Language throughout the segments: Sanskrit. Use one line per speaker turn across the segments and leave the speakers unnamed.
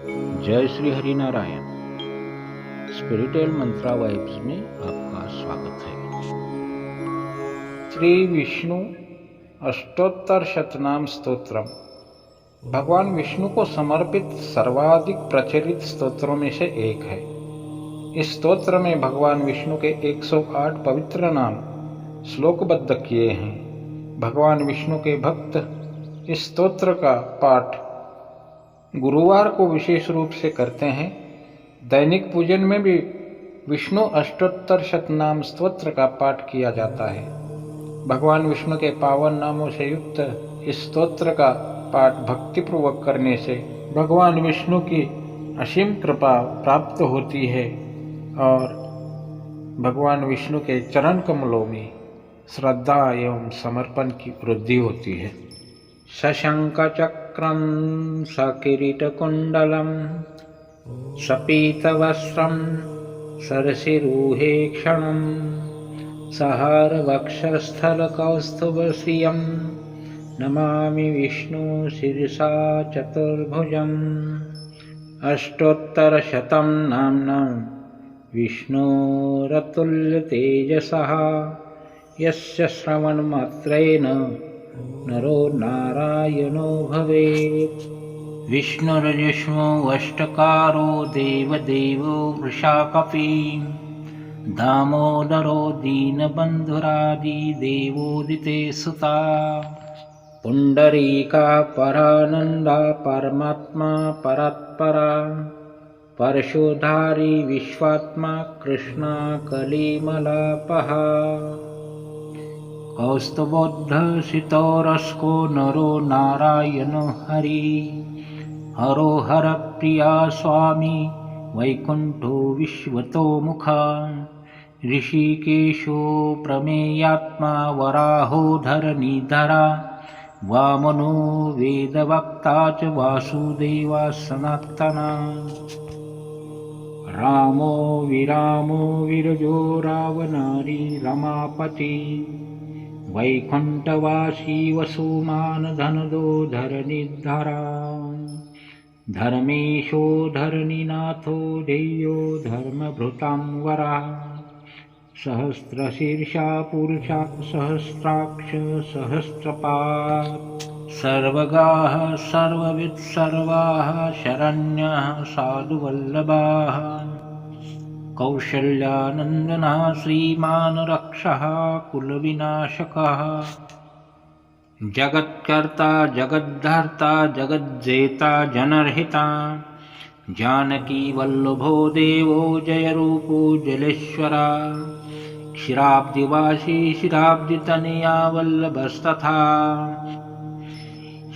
जय श्री हरि नारायण। स्पिरिचुअल मंत्रा वाइब्स में आपका स्वागत है। श्री विष्णु अष्टोत्तर शतनाम स्तोत्रम भगवान विष्णु को समर्पित सर्वाधिक प्रचलित स्तोत्रों में से एक है। इस स्तोत्र में भगवान विष्णु के 108 पवित्र नाम श्लोकबद्ध किए हैं। भगवान विष्णु के भक्त इस स्तोत्र का पाठ गुरुवार को विशेष रूप से करते हैं। दैनिक पूजन में भी विष्णु अष्टोत्तर शतनाम स्तोत्र का पाठ किया जाता है। भगवान विष्णु के पावन नामों से युक्त इस स्तोत्र का पाठ भक्तिपूर्वक करने से भगवान विष्णु की असीम कृपा प्राप्त होती है और भगवान विष्णु के चरण कमलों में श्रद्धा एवं समर्पण की वृद्धि होती है। शशंखचक्रं सकिरीटकुण्डलं सपीतवस्त्रं सरसिरुहेक्षणं सहारवक्षस्थलकौस्तुभश्रियं नमामि विष्णु शिरसा चतुर्भुजम्। अष्टोत्तरशतं नाम्नां विष्णोरतुल्यतेजसः यस्य श्रवणमात्रेण नरो नारायणो भवेत्। विष्णुर्विष्णु अष्टकारो देवदेवो वृषाकपि दामोदरो दीनबन्धुरादिदेवोदिते सुता पुण्डरीका परानन्दा परमात्मा परात्परा परशुधारी विश्वात्मा कृष्णा कलिमलापहा कौस्तुभोद्धसितोरस्को नरो नारायणो हरि हरो हरप्रिया स्वामी वैकुण्ठो विश्वतोमुखा ऋषिकेशो प्रमेयात्मा वराहो धरणीधरा वामनो वेदवक्ता च वासुदेवा सनातना रामो विरामो विरजो रावणारी रमापति वैकुण्ठवासी वसुमान धनदो धरणिधरा धर्मेशो धरणिनाथो ध्येयो धर्मभृतां वरा सहस्रशीर्षा पुरुषा सहस्राक्ष सहस्रपात् सर्वगाः सर्ववित् सर्वाः शरण्यः साधुवल्लभाः कौशल्यानन्दनः श्रीमान् रक्षः कुलविनाशकः जगत्कर्ता जगद्धर्ता जगज्जेता जनर्हिता जानकी वल्लभो देवो जयरूपो जलेश्वरा क्षीराब्धिवासी क्षीराब्धितनया वल्लभस्तथा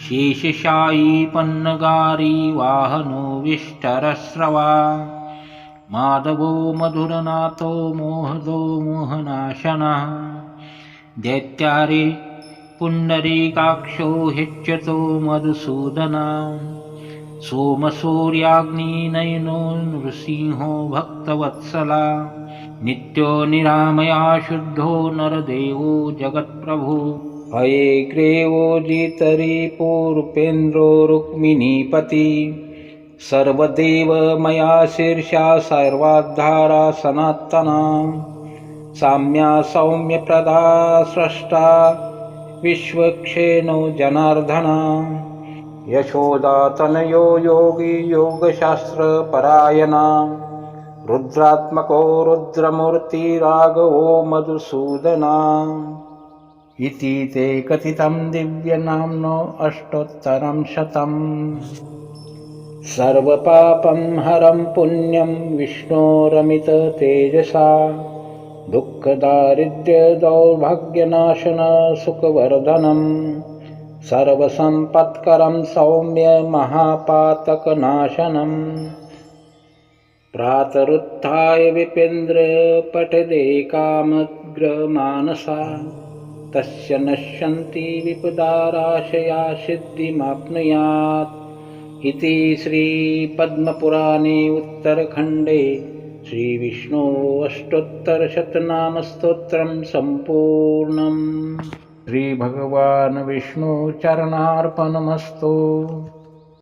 शेषशायी पन्नगारी वाहनो विष्टरस्रवा माधवो मधुरनाथो मोहदो मोहनाशनः दैत्यारि पुण्डरीकाक्षो हिच्यतो मधुसूदना सोमसूर्याग्निनयनो नृसिंहो भक्तवत्सला नित्यो निरामया शुद्धो नरदेवो जगत्प्रभु हयग्रीवो जितरिपो रूपेन्द्रो रुक्मिणीपति सर्वदेव मया शीर्षा सर्वाधारा सनातना साम्या सौम्यप्रदा स्रष्टा विश्वक्षेणो जनार्दना यशोदातनयो योगी योगशास्त्रपरायणा रुद्रात्मको रुद्रमूर्ति राघवो मधुसूदना इति ते कथितं दिव्यनाम्नो अष्टोत्तरं शतम्। सर्वपापं हरं पुण्यं विष्णोरमिततेजसा दुःखदारिद्र्यदौर्भाग्यनाशन सुखवर्धनं सर्वसम्पत्करं सौम्य महापातकनाशनं प्रातरुत्थाय विपेन्द्र पठदेकामग्रमानसा तस्य नश्यन्ति विपदाराशया सिद्धिमाप्नुयात् इति श्रीपद्मपुराणे उत्तरखण्डे श्रीविष्णु अष्टोत्तरशतनामस्तोत्रं सम्पूर्णम्। श्री भगवान विष्णु चरणार्पणमस्तु।